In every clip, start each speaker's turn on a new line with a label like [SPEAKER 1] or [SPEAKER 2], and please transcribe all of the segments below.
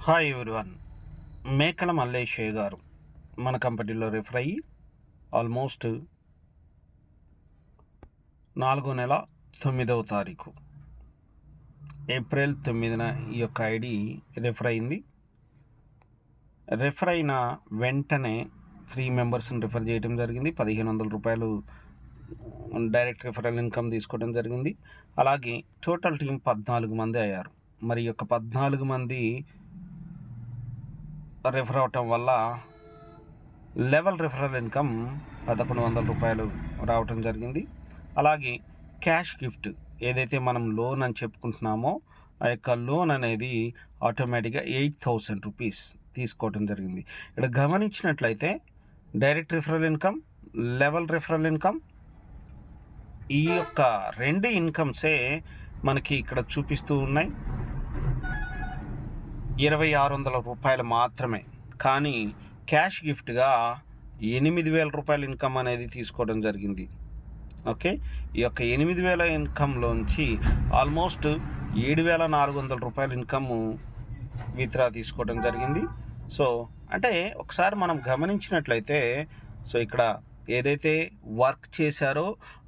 [SPEAKER 1] Hi everyone. మేకల మల్లేశయ్య గారు మన కంపెనీలో రిఫర్ అయ్యి ఆల్మోస్ట్ 4 నెల 9వ తారీఖు ఏప్రిల్ 9న ఈ యొక్క ఐడి రిఫర్ అయింది. రిఫర్ అయిన వెంటనే 3 మెంబర్స్ని రిఫర్ చేయడం జరిగింది. 1500 రూపాయలు డైరెక్ట్ రిఫరల్ ఇన్కమ్ తీసుకోవడం జరిగింది. అలాగే టోటల్ టీం 14 మంది అయ్యారు. మరి ఈ యొక్క 14 మంది రిఫర్ అవటం వల్ల లెవెల్ రిఫరల్ ఇన్కమ్ 1100 రూపాయలు రావటం జరిగింది. అలాగే క్యాష్ గిఫ్ట్ ఏదైతే మనం లోన్ అని చెప్పుకుంటున్నామో ఆ యొక్క లోన్ అనేది ఆటోమేటిక్గా 8000 రూపీస్ తీసుకోవటం జరిగింది. ఇక్కడ గమనించినట్లయితే direct referral income, level referral income, ఈ యొక్క 2 ఇన్కమ్సే మనకి ఇక్కడ చూపిస్తూ ఉన్నాయి. 2600 రూపాయలు మాత్రమే. కానీ క్యాష్ గిఫ్ట్గా 8000 రూపాయల ఇన్కమ్ అనేది తీసుకోవడం జరిగింది. ఓకే, ఈ యొక్క 8000 ఇన్కంలోంచి ఆల్మోస్ట్ 7400 రూపాయల ఇన్కమ్ విత్డ్రా తీసుకోవడం జరిగింది. సో అంటే ఒకసారి మనం గమనించినట్లయితే సో ఇక్కడ ఏదైతే వర్క్ చేశారో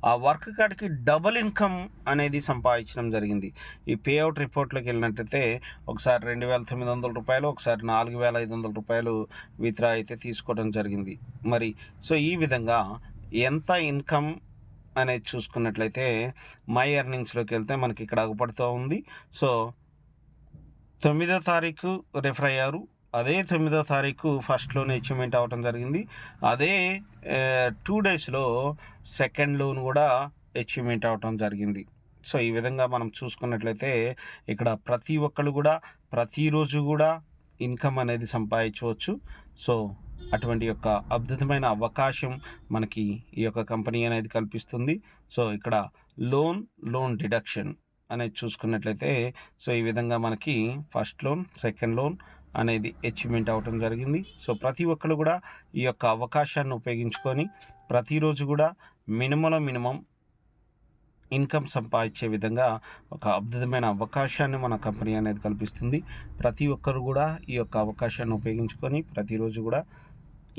[SPEAKER 1] ఆ వర్క్ కాడికి డబుల్ ఇన్కమ్ అనేది సంపాదించడం జరిగింది. ఈ పేఅవుట్ రిపోర్ట్లోకి వెళ్ళినట్టయితే ఒకసారి 2900 రూపాయలు, ఒకసారి 4500 రూపాయలు విత్డ్రా అయితే తీసుకోవడం జరిగింది. మరి సో ఈ విధంగా ఎంత ఇన్కమ్ అనేది చూసుకున్నట్లయితే మై ఎర్నింగ్స్లోకి వెళ్తే మనకి ఇక్కడ అగుపడుతూ ఉంది. సో 9వ తారీఖు రిఫర్ అయ్యారు. అదే 9వ తారీఖు ఫస్ట్ లోన్ అచీవ్మెంట్ అవ్వటం జరిగింది. అదే 2 డేస్లో సెకండ్ లోన్ కూడా అచీవ్మెంట్ అవ్వటం జరిగింది. సో ఈ విధంగా మనం చూసుకున్నట్లయితే ఇక్కడ ప్రతి ఒక్కళ్ళు కూడా ప్రతిరోజు కూడా ఇన్కమ్ అనేది సంపాదించవచ్చు. సో అటువంటి యొక్క అద్భుతమైన అవకాశం మనకి ఈ యొక్క కంపెనీ అనేది కల్పిస్తుంది. సో ఇక్కడ లోన్ డిడక్షన్ అనేది చూసుకున్నట్లయితే సో ఈ విధంగా మనకి ఫస్ట్ లోన్, సెకండ్ లోన్ అనేది అచీవ్మెంట్ అవ్వటం జరిగింది. సో ప్రతి ఒక్కరు కూడా ఈ యొక్క అవకాశాన్ని ఉపయోగించుకొని ప్రతిరోజు కూడా మినిమం ఇన్కమ్ సంపాదించే విధంగా ఒక అద్భుతమైన అవకాశాన్ని మన కంపెనీ అనేది కల్పిస్తుంది. ప్రతి ఒక్కరు కూడా ఈ యొక్క అవకాశాన్ని ఉపయోగించుకొని ప్రతిరోజు కూడా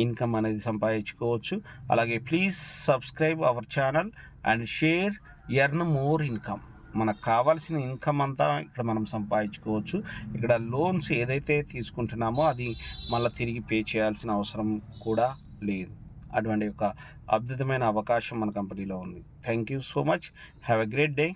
[SPEAKER 1] ఇన్కమ్ అనేది సంపాదించుకోవచ్చు. అలాగే please subscribe our channel and share earn more income. మనకు కావాల్సిన ఇన్కమ్ అంతా ఇక్కడ మనం సంపాదించుకోవచ్చు. ఇక్కడ లోన్స్ ఏదైతే తీసుకుంటున్నామో అది మళ్ళీ తిరిగి పే చేయాల్సిన అవసరం కూడా లేదు. అటువంటి ఒక అద్భుతమైన అవకాశం మన కంపెనీలో ఉంది. Thank you so much. Have a great day.